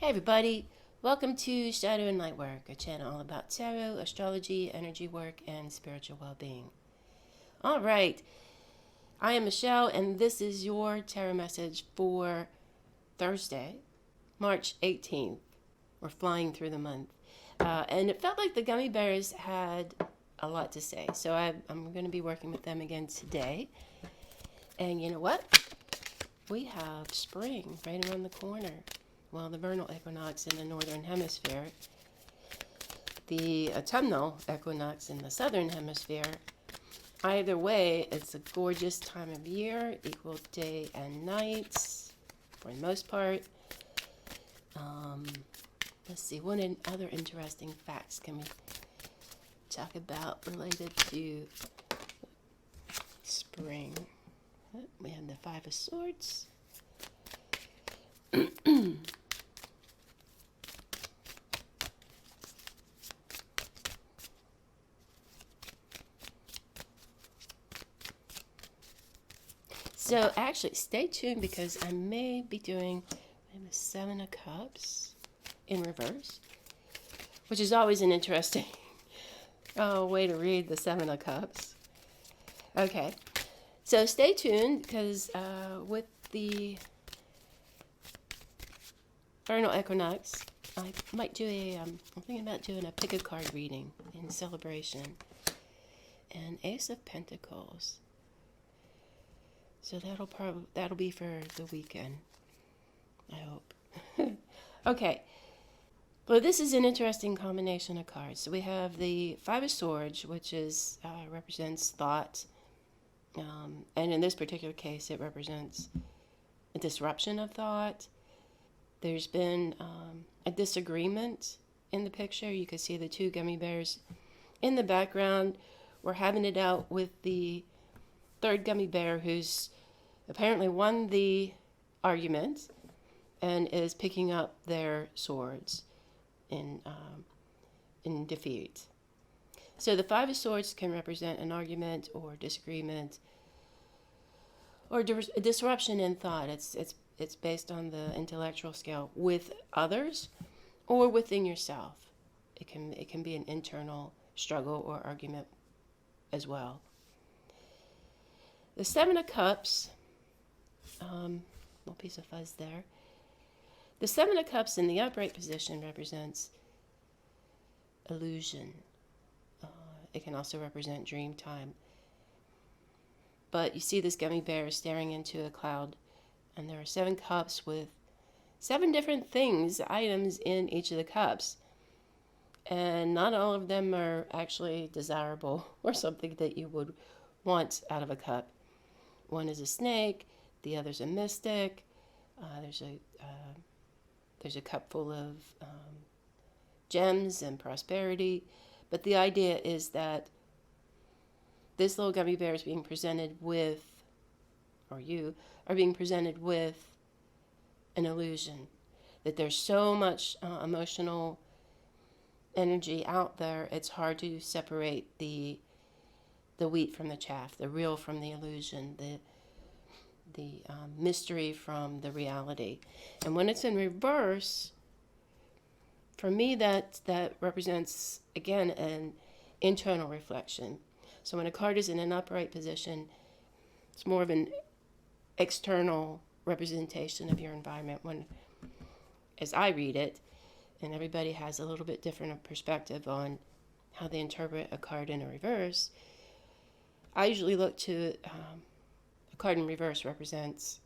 Hey everybody, welcome to Shadow LightWork, a channel all about tarot, astrology, energy work, and spiritual well-being. All right, I am Michelle, and this is your tarot message for Thursday, March 18th. We're flying through the month. And it felt like the Gummy Bears had a lot to say, so I'm going to be working with them again today. And you know what? We have spring right around the corner. Well, the vernal equinox in the northern hemisphere, the autumnal equinox in the southern hemisphere. Either way, it's a gorgeous time of year, equal day and nights for the most part. Let's see, what other interesting facts can we talk about related to spring? We have the Five of Swords. So actually, stay tuned because I may be doing the Seven of Cups in reverse, which is always an interesting way to read the Seven of Cups. Okay, so stay tuned because with the vernal equinox, I might do I'm thinking about doing a pick a card reading in celebration. And Ace of Pentacles. So that'll be for the weekend, I hope. Okay. Well, this is an interesting combination of cards. So we have the Five of Swords, which is represents thought, and in this particular case, it represents a disruption of thought. There's been a disagreement in the picture. You can see the two gummy bears in the background. We're having it out with the third gummy bear who's apparently won the argument and is picking up their swords in defeat. So the Five of Swords can represent an argument or disagreement or a disruption in thought. It's based on the intellectual scale with others or within yourself. It can be an internal struggle or argument as well. The Seven of Cups, little piece of fuzz there. The Seven of Cups in the upright position represents illusion. It can also represent dream time. But you see this gummy bear staring into a cloud, and there are 7 cups with 7 different things, items in each of the cups. And not all of them are actually desirable or something that you would want out of a cup. One is a snake, the other's a mystic. There's a cup full of gems and prosperity. But the idea is that this little gummy bear is being presented with, or you are being presented with, an illusion. That there's so much emotional energy out there, it's hard to separate the wheat from the chaff, the real from the illusion, the mystery from the reality. And when it's in reverse, for me that represents, again, an internal reflection. So when a card is in an upright position, it's more of an external representation of your environment. When, as I read it, and everybody has a little bit different perspective on how they interpret a card in a reverse, I usually look to a card in reverse represents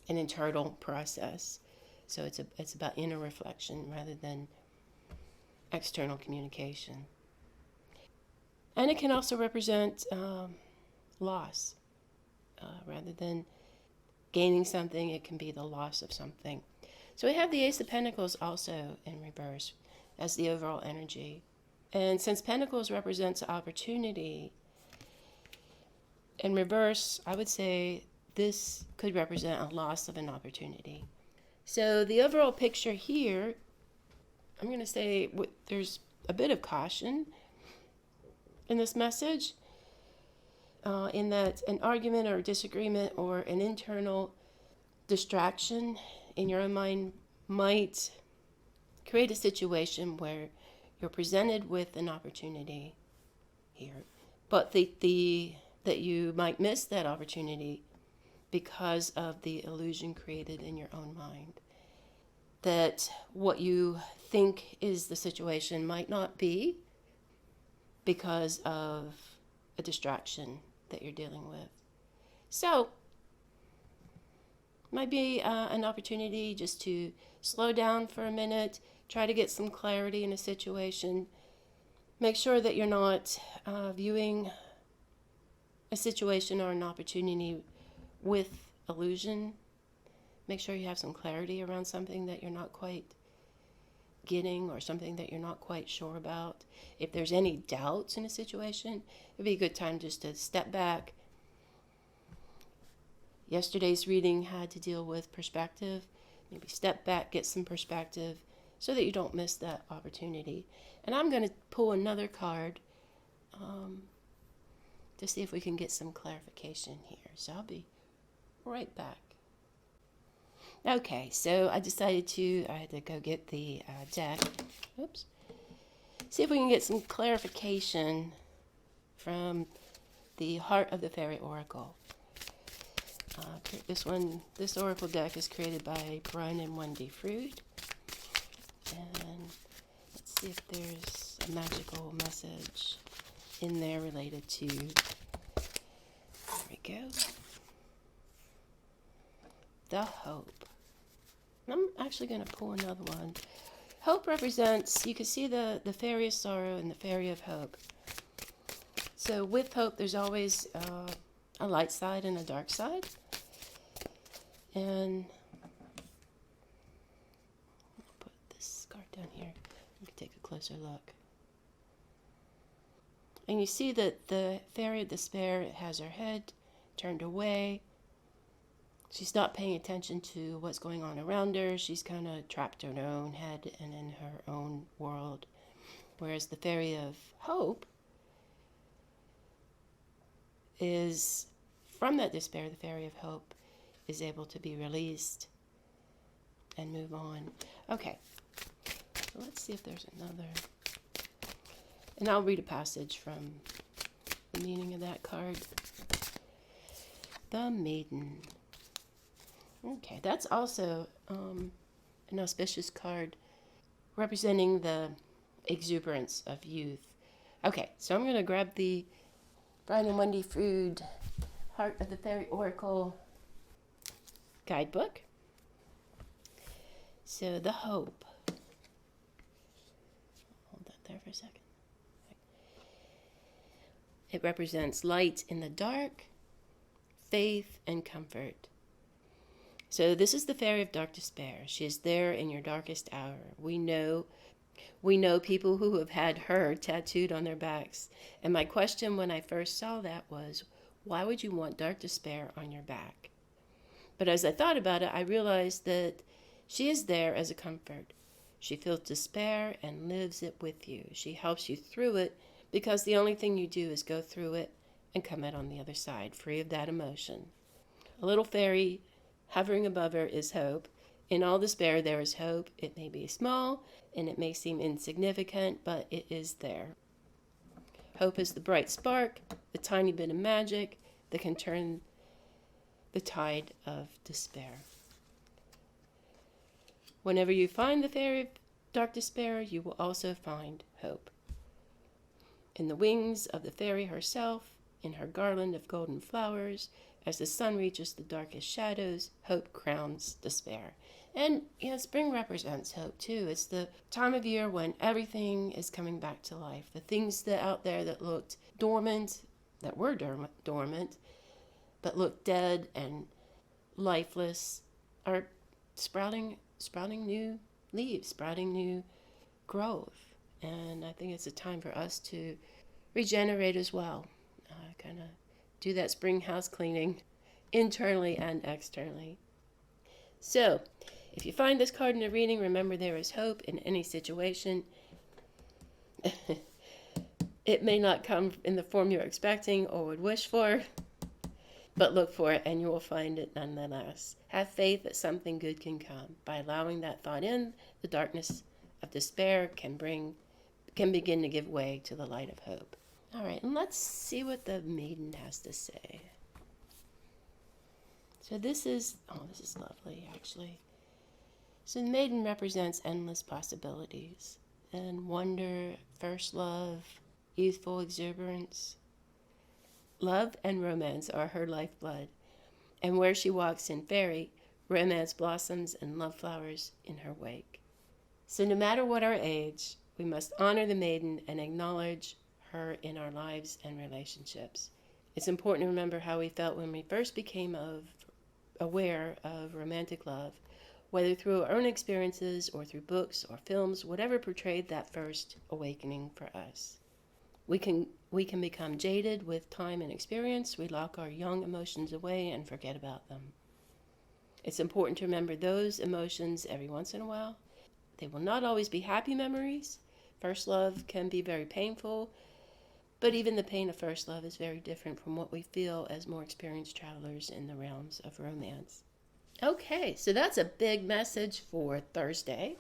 an internal process. So it's about inner reflection rather than external communication. And it can also represent loss. Rather than gaining something, it can be the loss of something. So we have the Ace of Pentacles also in reverse as the overall energy. And since Pentacles represents opportunity, in reverse, I would say this could represent a loss of an opportunity. So the overall picture here, I'm going to say there's a bit of caution in this message, in that an argument or a disagreement or an internal distraction in your own mind might create a situation where you're presented with an opportunity here, but that you might miss that opportunity because of the illusion created in your own mind. That what you think is the situation might not be because of a distraction that you're dealing with. So, might be an opportunity just to slow down for a minute, try to get some clarity in a situation. Make sure that you're not viewing a situation or an opportunity with illusion. Make sure you have some clarity around something that you're not quite getting or something that you're not quite sure about. If there's any doubts in a situation, it'd be a good time just to step back. Yesterday's reading had to deal with perspective. Maybe step back, get some perspective so that you don't miss that opportunity. And I'm going to pull another card to see if we can get some clarification here. So I'll be right back. Okay, so I had to go get the deck. Oops. See if we can get some clarification from the Heart of the Fairy Oracle. This Oracle deck is created by Brian and Wendy Frood. And let's see if there's a magical message in there related to, there we go, the hope. I'm actually going to pull another one. Hope represents, you can see the fairy of sorrow and the fairy of hope. So with hope, there's always a light side and a dark side. And I'll put this card down here. We can take a closer look. And you see that the fairy of despair has her head turned away. She's not paying attention to what's going on around her. She's kind of trapped in her own head and in her own world. Whereas the fairy of hope is, from that despair, the fairy of hope is able to be released and move on. Okay, so let's see if there's another. And I'll read a passage from the meaning of that card. The Maiden. Okay, that's also an auspicious card representing the exuberance of youth. Okay, so I'm going to grab the Brian and Wendy Frood Heart of the Fairy Oracle guidebook. So the hope. Hold that there for a second. It represents light in the dark, faith, and comfort. So this is the fairy of dark despair. She is there in your darkest hour. We know people who have had her tattooed on their backs. And my question when I first saw that was, why would you want dark despair on your back? But as I thought about it, I realized that she is there as a comfort. She feels despair and lives it with you. She helps you through it because the only thing you do is go through it and come out on the other side, free of that emotion. A little fairy hovering above her is hope. In all despair, there is hope. It may be small and it may seem insignificant, but it is there. Hope is the bright spark, the tiny bit of magic that can turn the tide of despair. Whenever you find the fairy of dark despair, you will also find hope. In the wings of the fairy herself, in her garland of golden flowers, as the sun reaches the darkest shadows, hope crowns despair. And, spring represents hope, too. It's the time of year when everything is coming back to life. The things that out there that looked dormant, that were dormant, but looked dead and lifeless, are sprouting new leaves, sprouting new growth. And I think it's a time for us to regenerate as well. Kind of do that spring house cleaning internally and externally. So, if you find this card in a reading, remember there is hope in any situation. It may not come in the form you're expecting or would wish for, but look for it and you will find it nonetheless. Have faith that something good can come. By allowing that thought in, the darkness of despair can begin to give way to the light of hope. All right, and let's see what the maiden has to say. So this is lovely, actually. So the maiden represents endless possibilities and wonder, first love, youthful exuberance. Love and romance are her lifeblood, and where she walks in fairy, romance blossoms and love flowers in her wake. So no matter what our age, we must honor the maiden and acknowledge her in our lives and relationships. It's important to remember how we felt when we first became aware of romantic love, whether through our own experiences or through books or films, whatever portrayed that first awakening for us. We can become jaded with time and experience. We lock our young emotions away and forget about them. It's important to remember those emotions every once in a while. They will not always be happy memories. First love can be very painful, but even the pain of first love is very different from what we feel as more experienced travelers in the realms of romance. Okay, so that's a big message for Thursday,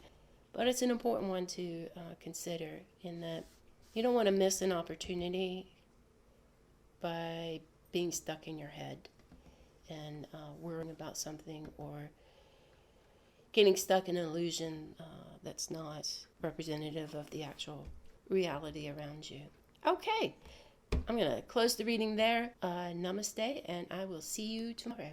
but it's an important one to consider, in that you don't want to miss an opportunity by being stuck in your head and worrying about something, or getting stuck in an illusion that's not representative of the actual reality around you. Okay, I'm going to close the reading there. Namaste, and I will see you tomorrow.